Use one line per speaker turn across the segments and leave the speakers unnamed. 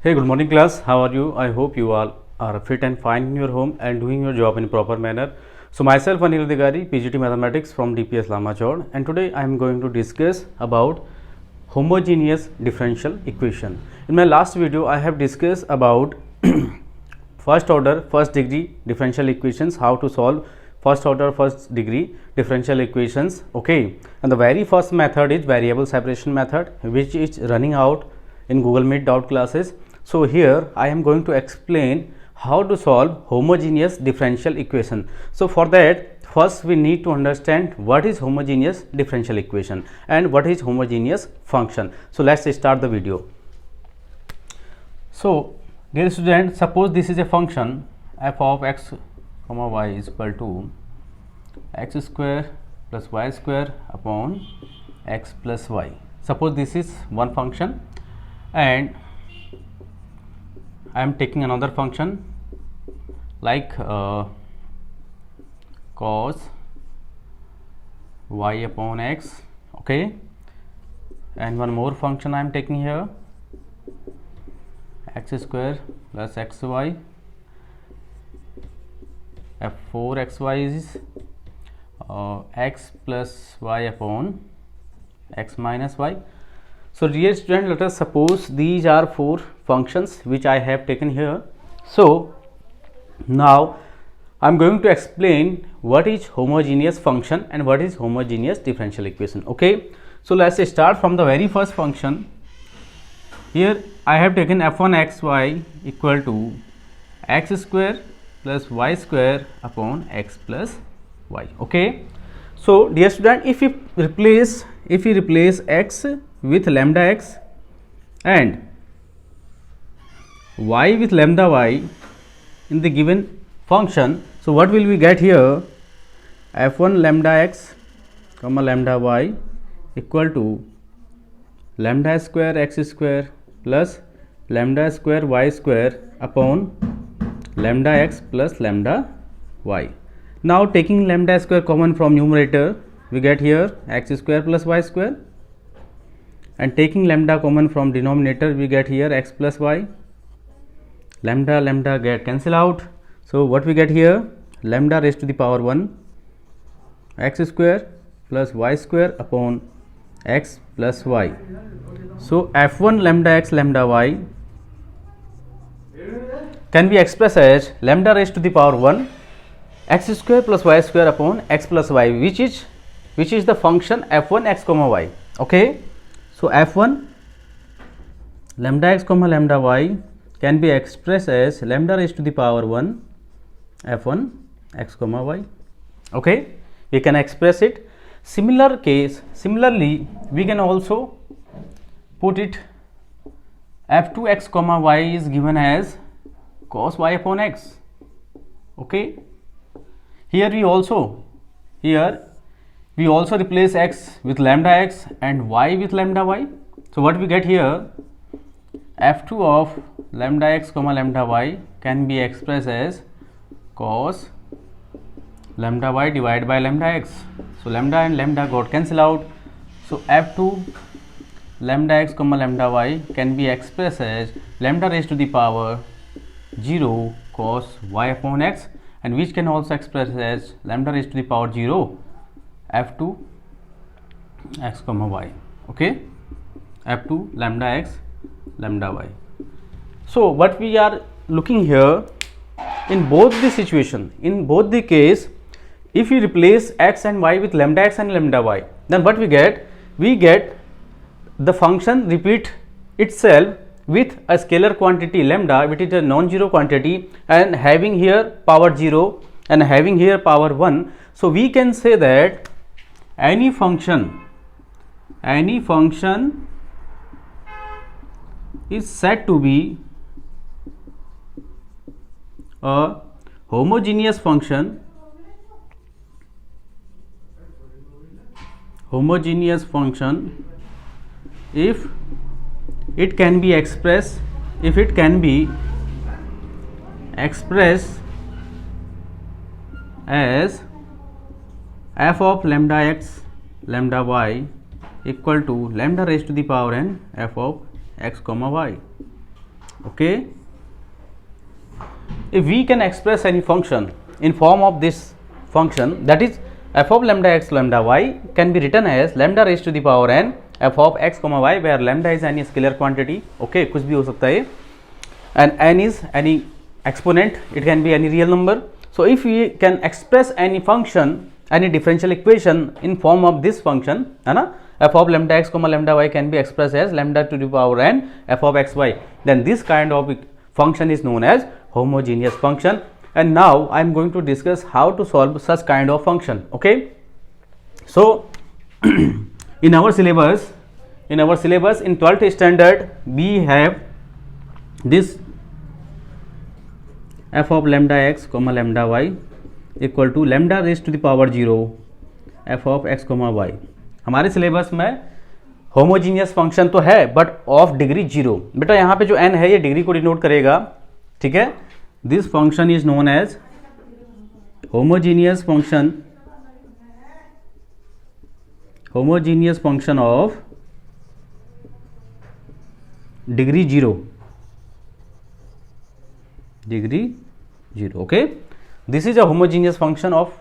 Hey, good morning class. How are you? I hope you all are fit and fine in your home and doing your job in proper manner. So myself Anil Digari, PGT Mathematics from DPS Lamachod, and today I am going to discuss about homogeneous differential equation. In my last video I have discussed about first order first degree differential equations, how to solve first order first degree differential equations. Okay, and the very first method is variable separation method, which is running out in Google Meet doubt classes. So here I am going to explain how to solve homogeneous differential equation. So for that, first we need to understand what is homogeneous differential equation and what is homogeneous function. So let's start the video. So dear student, suppose this is a function f of x comma y is equal to x square plus y square upon x plus y. Suppose this is one function and I am taking another function like cos y upon x, okay, and one more function I am taking here, x square plus xy, f4xy is x plus y upon x minus y. So dear student, let us suppose these are four functions which I have taken here. So now I am going to explain what is homogeneous function and what is homogeneous differential equation. Okay, so let's start from the very first function. Here I have taken f1xy equal to x square plus y square upon x plus y. Okay, so dear student, if we replace x with lambda x and y with lambda y in the given function, so what will we get here? f1 lambda x comma lambda y equal to lambda square x square plus lambda square y square upon lambda x plus lambda y. Now taking lambda square common from numerator, we get here x square plus y square, and taking lambda common from denominator, we get here x plus y. Lambda get cancel out, so what we get here? Lambda raised to the power 1 x square plus y square upon x plus y. So f1 lambda x lambda y can be expressed as lambda raised to the power 1 x square plus y square upon x plus y, which is the function f1 x comma y. Okay, so f1 lambda x comma lambda y can be expressed as lambda raised to the power 1 f1 x comma y. Okay, we can express it. Similarly we can also put it f2 x comma y is given as cos y upon x. Okay, here we also replace x with lambda x and y with lambda y. So what we get here? f2 of lambda x comma lambda y can be expressed as cos lambda y divided by lambda x. So lambda and lambda got cancel out. So f2 lambda x comma lambda y can be expressed as lambda raised to the power 0 cos y upon x, and which can also express as lambda raised to the power 0 f2 x comma y. Okay, f2 lambda x lambda y. So what we are looking here, in both the situation, in both the case, if we replace x and y with lambda x and lambda y, then what we get? We get the function repeat itself with a scalar quantity lambda, which is a non-zero quantity, and having here power 0 and having here power 1. So we can say that any function is said to be a homogeneous function if it can be expressed as f of lambda x lambda y equal to lambda raised to the power n f of x comma y. Okay, if we can express any function in form of this function, that is f of lambda x lambda y can be written as lambda raised to the power n f of x comma y, where lambda is any scalar quantity. Okay, कुछ भी हो सकता है, and n is any exponent, it can be any real number. So if we can express any function, any differential equation in form of this function, है ना, f of lambda x comma lambda y can be expressed as lambda to the power n f of x y, then this kind of function is known as homogeneous function. And now I am going to discuss how to solve such kind of function. Okay, so in our syllabus in 12th standard we have this f of lambda x comma lambda y equal to lambda raised to the power 0 f of x comma y. हमारे syllabus में homogeneous function तो है but of degree 0. बेटा यहाँ पे जो n है ये डिग्री को डिनोट करेगा. ठीक है, this function is known as homogeneous function of degree 0. Okay, this is a homogeneous function of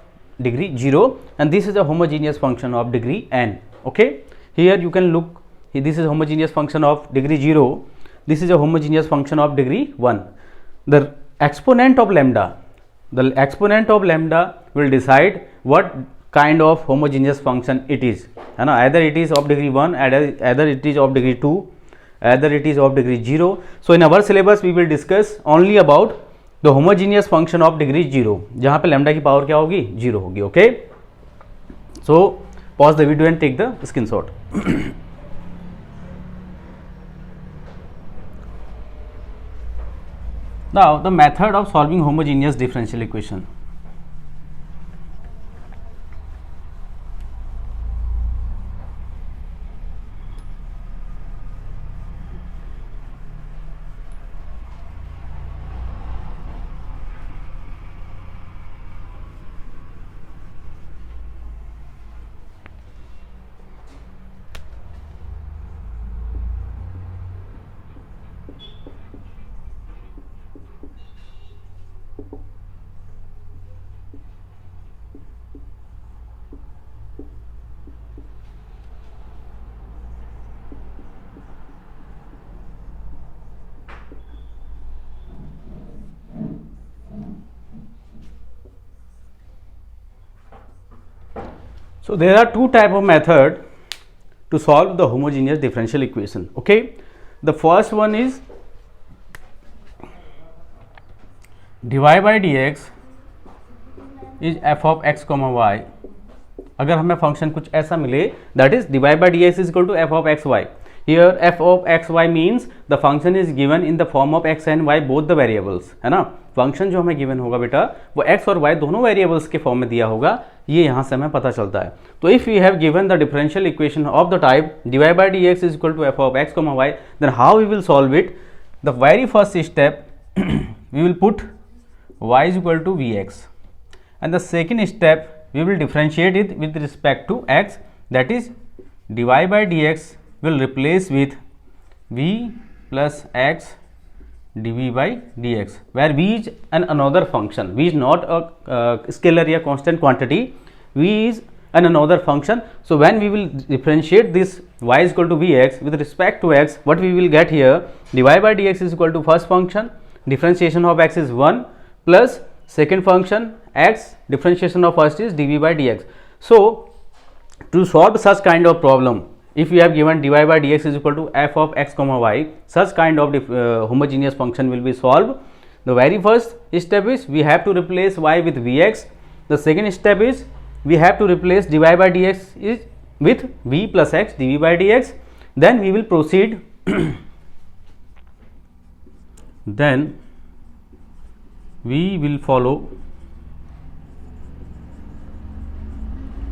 degree 0 and this is a homogeneous function of degree n. Okay, here you can look, this is homogeneous function of degree 0, this is a homogeneous function of degree 1. The exponent of lambda will decide what kind of homogeneous function it is, है ना, either it is of degree 1, either it is of degree 2, either it is of degree 0. So in our syllabus we will discuss only about the homogeneous function of degree 0, जहाँ पे lambda की power क्या होगी, 0 होगी. Okay, so pause the video and take the screenshot. Now the method of solving homogeneous differential equation. So there are two type of method to solve the homogeneous differential equation. Okay, the first one is dy by dx is f of x comma y. अगर हमें function कुछ ऐसा मिले, that is dy by dx is equal to f of x y. Here f of x y means the function is given in the form of x and y both the variables, है ना. Function जो हमें given होगा बेटा वो x और y दोनों variables के फॉर्म में दिया होगा, ये यहाँ से हमें पता चलता है. तो if we have given the differential equation of the type dy by dx is equal to f of x comma y, then how we will solve it? The very first step we will put y is equal to vx, and the second step we will differentiate it with respect to x, that is dy by dx will replace with v plus x dv by dx, where v is another function, v is not a scalar or constant quantity, v is another function. So when we will differentiate this y is equal to vx with respect to x, what we will get here, dy by dx is equal to first function differentiation of x is 1 plus second function x differentiation of first is dv by dx. So to solve such kind of problem, if we have given dy by dx is equal to f of x comma y, such kind of homogeneous function will be solved. The very first step is we have to replace y with vx. The second step is we have to replace dy by dx is with v plus x dv by dx. Then we will proceed then we will follow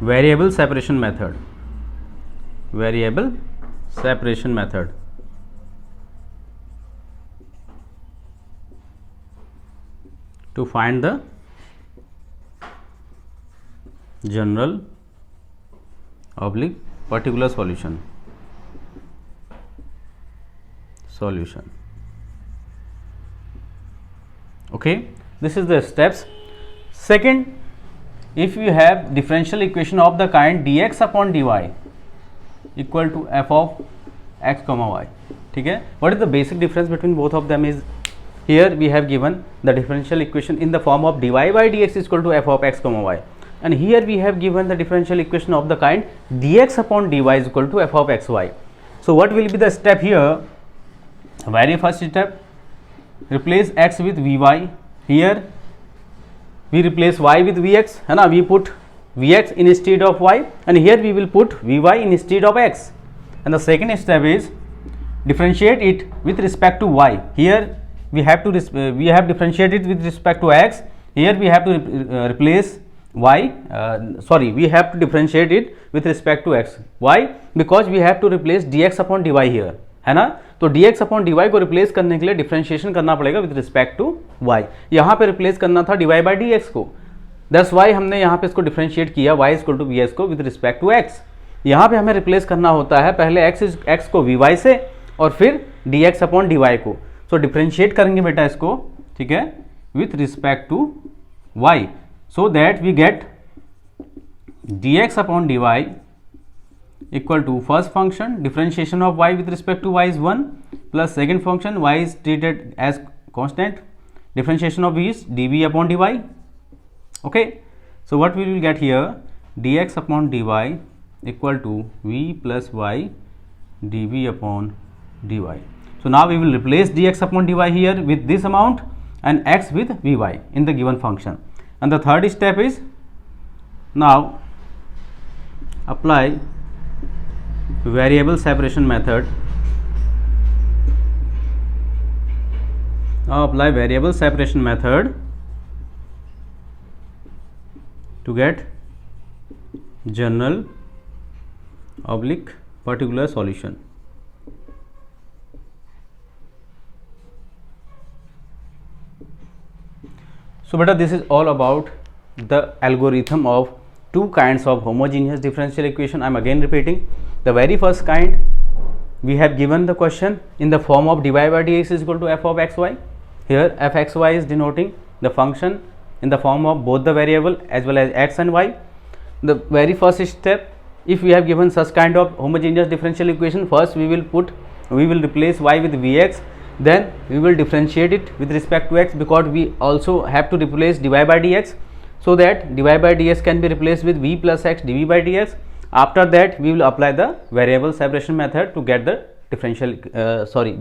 variable separation method to find the general oblique particular solution. Okay, this is the steps. Second, if you have differential equation of the kind dx upon dy equal to f of x comma y. ठीक है, what is the basic difference between both of them is here we have given the differential equation in the form of dy by dx is equal to f of x comma y, and here we have given the differential equation of the kind dx upon dy is equal to f of x y. So what will be the step here? Very first step, replace x with vy. Here we replace y with vx, है ना, we put vx instead of y, and here we will put vy instead of x. And the second step is differentiate it with respect to y. Here we have differentiated with respect to x. Here we have to replace y. We have to differentiate it with respect to x. Why? Because we have to replace dx upon dy here, है ना. तो dx upon dy को replace करने के लिए differentiation करना पड़ेगा with respect to y. यहाँ पे रिप्लेस करना था dy बाई dx को, दैट्स वाई हमने यहाँ पे इसको डिफरेंशिएट किया y इक्वल टू vs को विद रिस्पेक्ट टू x. यहाँ पे हमें रिप्लेस करना होता है पहले x को vy से और फिर dx अपॉन dy को. सो डिफरेंशिएट करेंगे बेटा इसको, ठीक है, with respect to y, so that we get dx upon dy equal to first function differentiation of y with respect to y is 1 plus second function y is treated as constant, differentiation of v is dv upon dy. Okay, so what we will get here, dx upon dy equal to v plus y dv upon dy. So now we will replace dx upon dy here with this amount and x with vy in the given function. And the third step is now apply variable separation method. Now apply variable separation method to get general oblique particular solution. So beta, this is all about the algorithm of two kinds of homogeneous differential equation. I am again repeating. The very first kind, we have given the question in the form of dy by dx is equal to f of xy. Here f xy is denoting the function in the form of both the variable as well as x and y. The very first step, if we have given such kind of homogeneous differential equation, first we will replace y with vx, then we will differentiate it with respect to x, because we also have to replace dy by dx, so that dy by dx can be replaced with v plus x dv by dx. After that we will apply the variable separation method to get the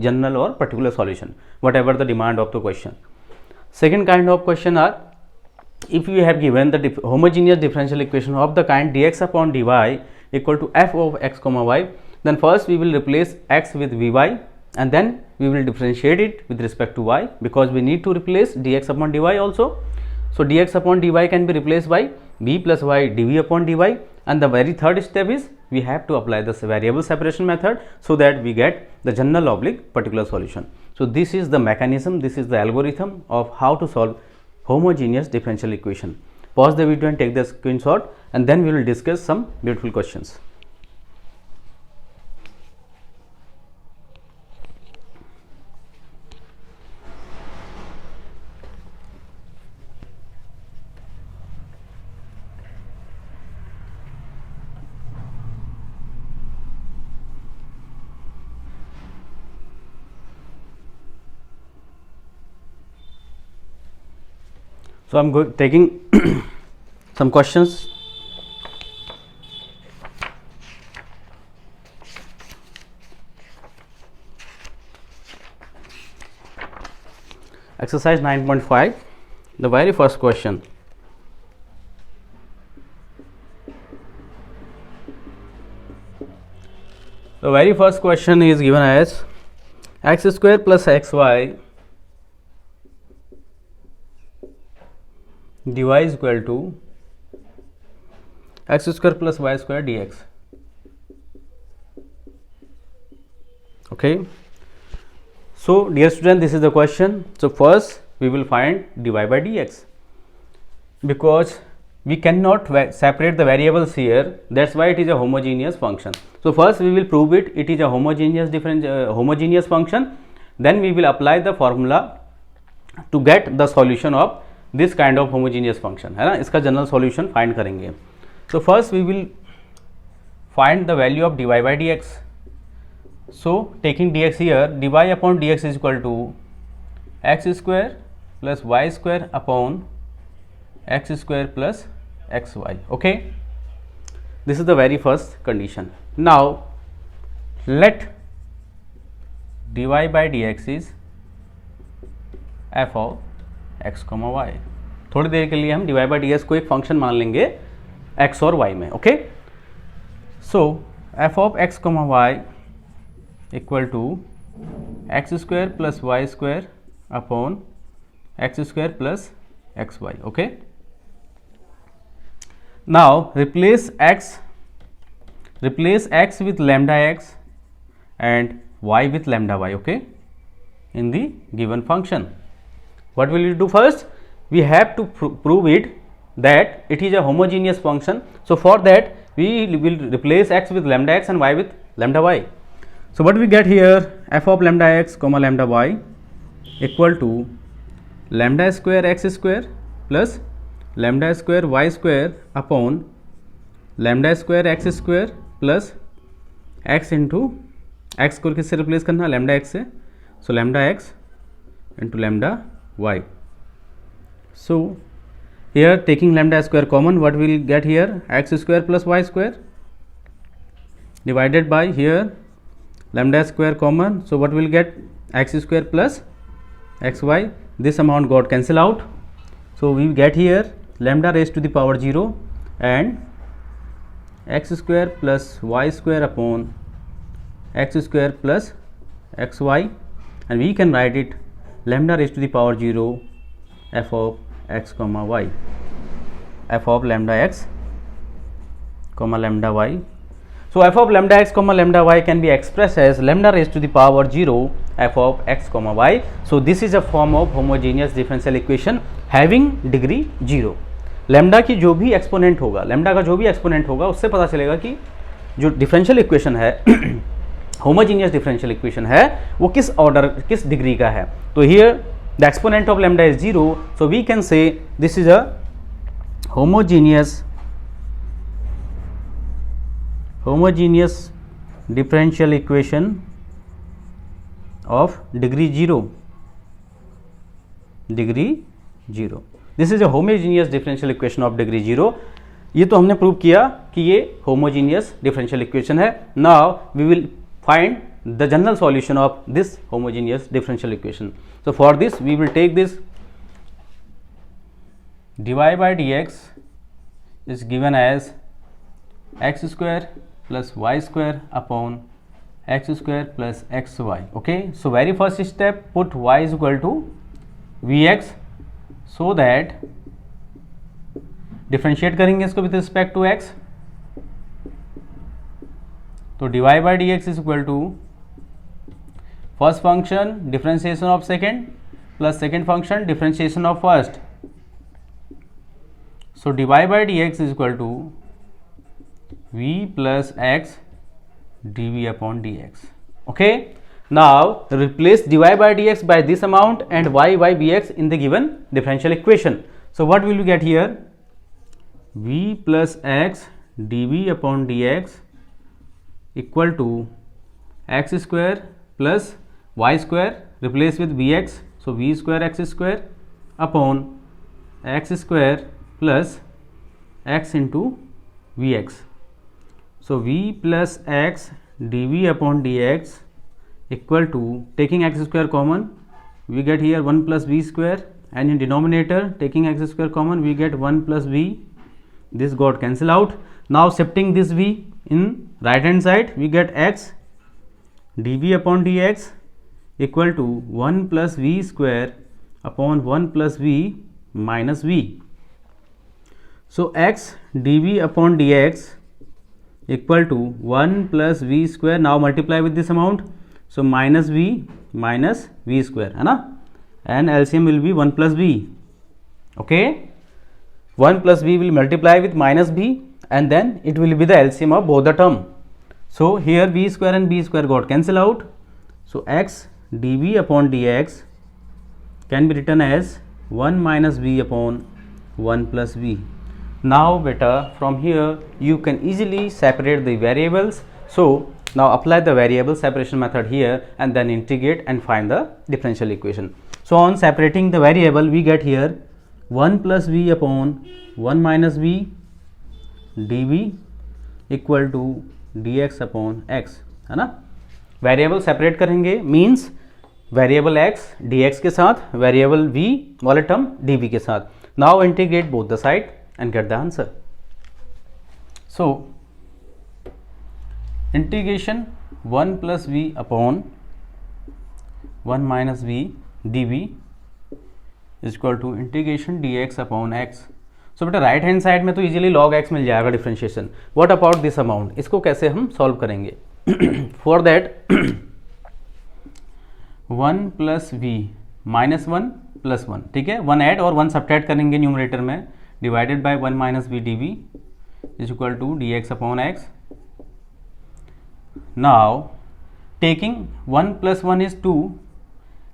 general or particular solution, whatever the demand of the question. Second kind of question are, if we have given the homogeneous differential equation of the kind dx upon dy equal to f of x comma y, then first we will replace x with vy and then we will differentiate it with respect to y, because we need to replace dx upon dy also. So dx upon dy can be replaced by v plus y dv upon dy. And the very third step is we have to apply this variable separation method so that we get the general oblique particular solution. So this is the mechanism, this is the algorithm of how to solve homogeneous differential equation. Pause the video and take the screenshot, and then we will discuss some beautiful questions. So I am taking some questions. Exercise 9.5, the very first question. The very first question is given as x square plus xy dy is equal to x square plus y square dx. Okay. So dear student, this is the question. So first we will find dy by dx, because we cannot separate the variables here, that's why it is a homogeneous function. So first we will prove it is a homogeneous function, then we will apply the formula to get the solution of this kind of homogeneous function, है ना, इसका general solution find करेंगे. So first we will find the value of dy by dx. So taking dx here, dy upon dx is equal to x square plus y square upon x square plus xy. Okay, this is the very first condition. Now let dy by dx is f of x comma y. थोड़ी देर के लिए हम dy by dx को एक function मान लेंगे x और y में. Okay, so f of x comma y equal to x square plus y square upon x square plus xy. Okay, now replace x with lambda x and y with lambda y. Okay, in the given function, what will you do? First we have to prove it that it is a homogeneous function. So for that we will replace x with lambda x and y with lambda y. So what we get here, f of lambda x comma lambda y equal to lambda square x square plus lambda square y square upon lambda square x square plus x into x को किससे replace करना, lambda x से, so lambda x into lambda y. So here taking lambda square common, what we will get here, x square plus y square divided by here lambda square common, so what we will get, x square plus xy. This amount got cancel out, so we get here lambda raised to the power 0 and x square plus y square upon x square plus xy, and we can write it lambda raised to the power 0 f of x comma y, f of lambda x comma lambda y. So f of lambda x comma lambda y can be expressed as lambda raised to the power 0 f of x comma y. So this is a form of homogeneous differential equation having degree 0. Lambda की जो भी exponent होगा, lambda का जो भी exponent होगा, उससे पता चलेगा कि जो डिफरेंशियल इक्वेशन है होमोजीनियस डिफरेंशियल इक्वेशन है वो किस ऑर्डर, किस डिग्री का है. तो here the exponent of lambda is 0, so we can say this is a homogeneous differential equation of degree 0. This is a homogeneous differential equation of degree 0. ये तो हमने प्रूव किया कि ये homogeneous differential equation है. Now we will find the general solution of this homogeneous differential equation. So for this we will take this dy by dx is given as x square plus y square upon x square plus xy. Okay, so very first step, put y is equal to vx, so that differentiate करेंगे इसको with respect to x. तो dy by dx is equal to first function differentiation of second plus second function differentiation of first. So dy by dx is equal to v plus x dv upon dx. Okay, now replace dy by dx by this amount and y by bx in the given differential equation. So what will you get here, v plus x dv upon dx equal to x square plus y square, replace with vx, so v square x square upon x square plus x into vx. So v plus x dv upon dx equal to, taking x square common, we get here 1 plus v square, and in denominator taking x square common we get 1 plus v. This got cancel out. Now shifting this v in right hand side, we get x dv upon dx equal to 1 plus v square upon 1 plus v minus v. So x dv upon dx equal to 1 plus v square, now multiply with this amount, so minus v square, है ना, and LCM will be 1 plus v. Okay, 1 plus v will multiply with minus v and then it will be the LCM of both the term. So here v square and b square got cancel out, so x dv upon dx can be written as 1 minus v upon 1 plus v. Now beta, from here you can easily separate the variables. So now apply the variable separation method here and then integrate and find the differential equation. So on separating the variable, we get here 1 plus v upon 1 minus v dv equal to dx upon x, है ना. Variable separate करेंगे means variable x dx के साथ, variable v वाले term dv के साथ. Now integrate both the side and get the answer. So integration 1 plus v upon 1 minus v dv is equal to integration dx upon x. So बेटा right hand side में तो easily log x मिल जाएगा differentiation. What about this amount, इसको कैसे हम solve करेंगे? For that 1 plus v minus 1 plus 1, ठीक है, 1 ऐड और 1 सब्ट्रैक्ट करेंगे न्यूमरेटर में, divided by 1 minus v d v is equal to d x upon x. Now taking 1 plus 1 is 2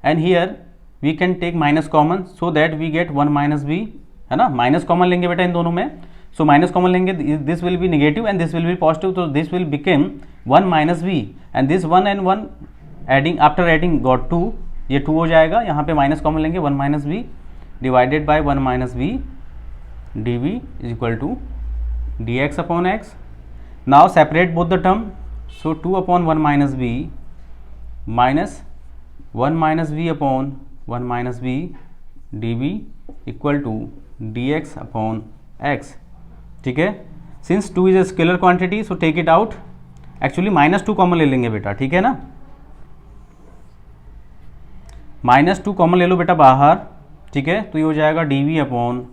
and here we can take minus common so that we get 1 minus v, है ना. Minus common लेंगे बेटा इन दोनों में. So minus common लेंगे, this will be negative and this will be positive, तो this will became 1 minus v and this 1 and 1 adding after adding got 2, ये 2 हो जाएगा. यहाँ पे माइनस कॉमन लेंगे 1 minus v divided by 1 minus v d v is equal to d x upon x. Now separate both the term. So 2 upon 1 minus v minus 1 minus v upon 1 minus v d v equal to d x upon x. ठीक है, since 2 is a scalar quantity so take it out. Actually minus 2 common ले लेंगे बेटा, ठीक है ना. Minus 2 common ले लो बेटा बाहर, ठीक है, तो ये हो जाएगा d v upon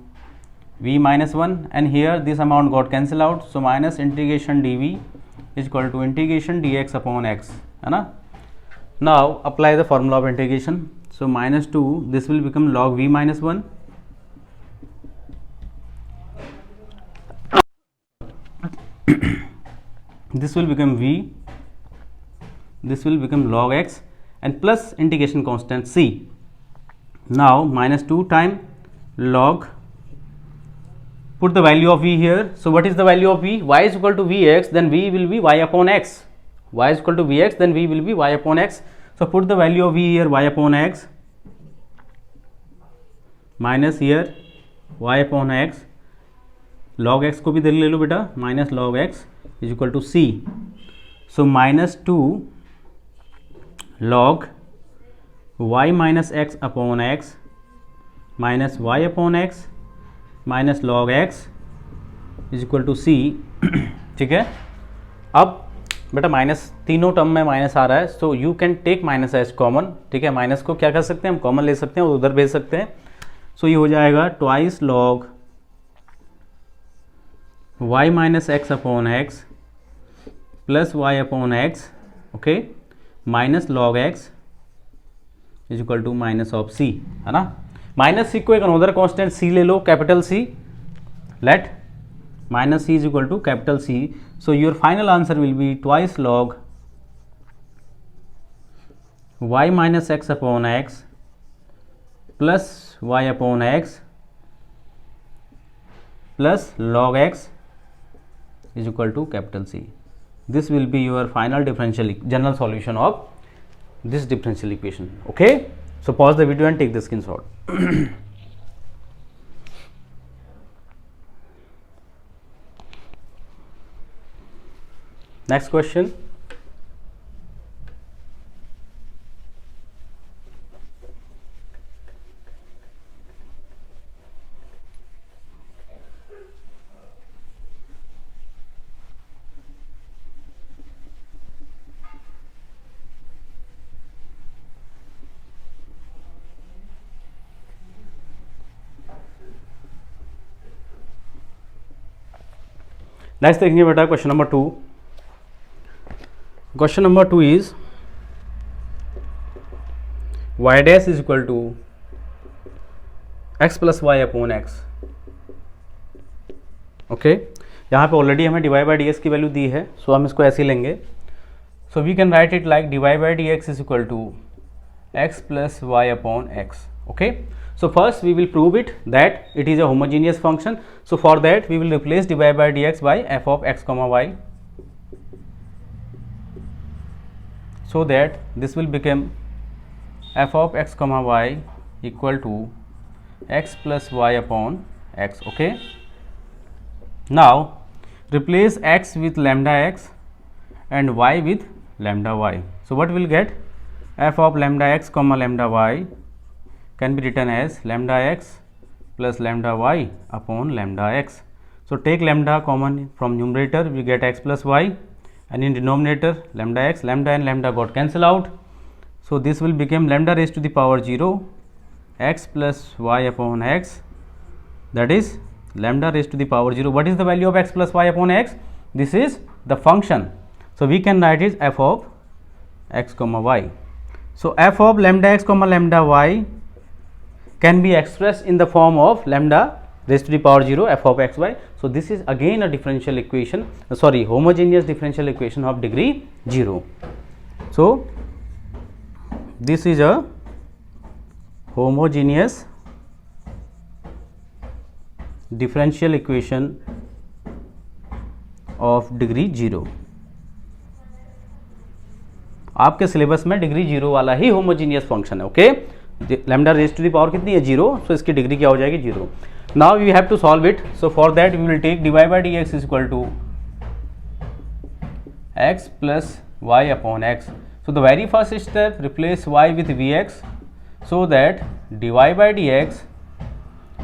v minus 1 and here this amount got cancel out. So minus integration d v is equal to integration d x upon x, है ना. Now apply the formula of integration. So minus 2 this will become log v minus 1 this will become v, this will become log x and plus integration constant c. Now minus 2 time log, put the value of v here. So what is the value of v? Y is equal to vx, then v will be y upon x. Y is equal to vx, then v will be y upon x. So put the value of v here, y upon x minus here y upon x. log x को भी इधर ले लो बेटा, minus log x is equal to c. So minus 2 log y minus x upon x minus y upon x minus log x is equal to c. ठीक है, अब बेटा माइनस तीनों टर्म में माइनस आ रहा है, so you can take minus as common. ठीक है, माइनस को क्या कर सकते हैं हम, कॉमन ले सकते हैं और उधर भेज सकते हैं. सो ये हो जाएगा twice log y minus x upon x plus y upon x, okay, minus log x is equal to minus of c, है ना. माइनस सी को एक अनोदर कांस्टेंट सी ले लो, capital C. Let minus c is equal to capital C. So your final answer will be twice log y minus x upon x plus y upon x plus log x is equal to capital C. This will be your final differential general solution of this differential equation. Okay, so pause the video and take the screenshot. Next question. Next देखेंगे बेटा question number 2. Question number 2 is y dash is equal to x plus y upon x. Okay, यहाँ पे already हमें dy by d x की value दी है, so हम इसको ऐसे ही लेंगे. So we can write it like dy by d x is equal to x plus y upon x. Okay, so first we will prove it that it is a homogeneous function. So for that we will replace dy by dx by f of x comma y, so that this will become f of x comma y equal to x plus y upon x. Okay, now replace x with lambda x and y with lambda y. So what will get? F of lambda x comma lambda y can be written as lambda x plus lambda y upon lambda x. So take lambda common from numerator, we get x plus y, and in denominator lambda x, lambda and lambda got cancel out. So this will become lambda raised to the power 0 x plus y upon x, that is lambda raised to the power 0. What is the value of x plus y upon x? This is the function. So we can write it f of x comma y. So f of lambda x comma lambda y can be expressed in the form of lambda raised to the power 0 f of x y. So this is again a differential equation, homogeneous differential equation of degree 0. So this is a homogeneous differential equation of degree 0. आपके syllabus में degree 0 वाला ही homogeneous function है. Okay, lambda raise to the power कितनी है? 0. सो इसकी degree क्या हो जाएगी? 0. Now we have to solve it. So for that we will take dy by dx is equal to x plus y upon x. So the very first step, replace y with vx, so that dy by dx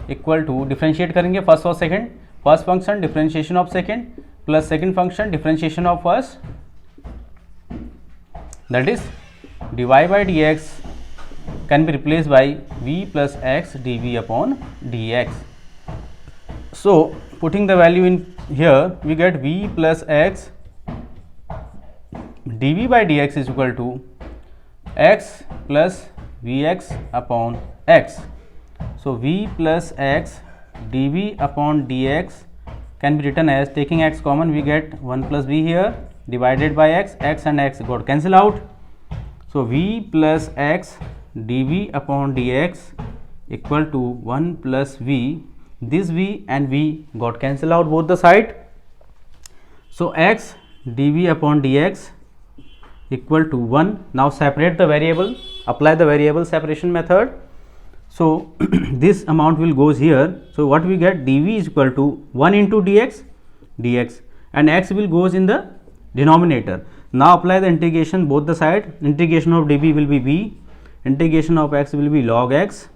equal to, differentiate करेंगे first और second. First function differentiation of second plus second function differentiation of first, that is dy by dx can be replaced by v plus x dv upon dx. So putting the value in here, we get v plus x dv by dx is equal to x plus vx upon x. So v plus x dv upon dx can be written as, taking x common, we get 1 plus v here divided by x, x and x got cancel out. So v plus x dv upon dx equal to 1 plus v, this v and v got cancel out both the side. So x dv upon dx equal to 1. Now separate the variable, apply the variable separation method. So this amount will goes here. So what we get? dv is equal to 1 into dx, and x will goes in the denominator. Now apply the integration both the side. Integration of dv will be v, integration of x will be log x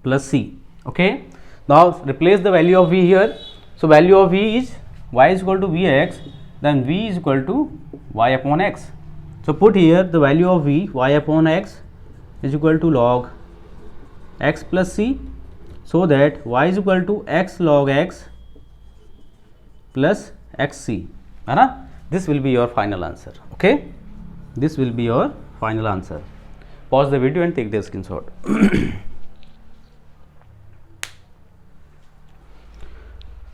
plus c. Okay, now replace the value of v here. So value of v is y is equal to vx, then v is equal to y upon x. So put here the value of v, y upon x is equal to log x plus c, so that y is equal to x log x plus xc, है ना? This will be your final answer. Okay, this will be your final answer. Pause the video and take the screenshot.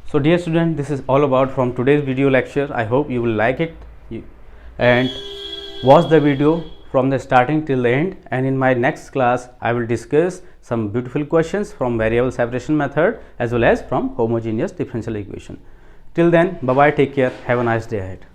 So dear student, this is all about from today's video lecture. I hope you will like it and watch the video from the starting till the end, and in my next class I will discuss some beautiful questions from variable separation method as well as from homogeneous differential equation. Till then, bye bye, take care, have a nice day ahead.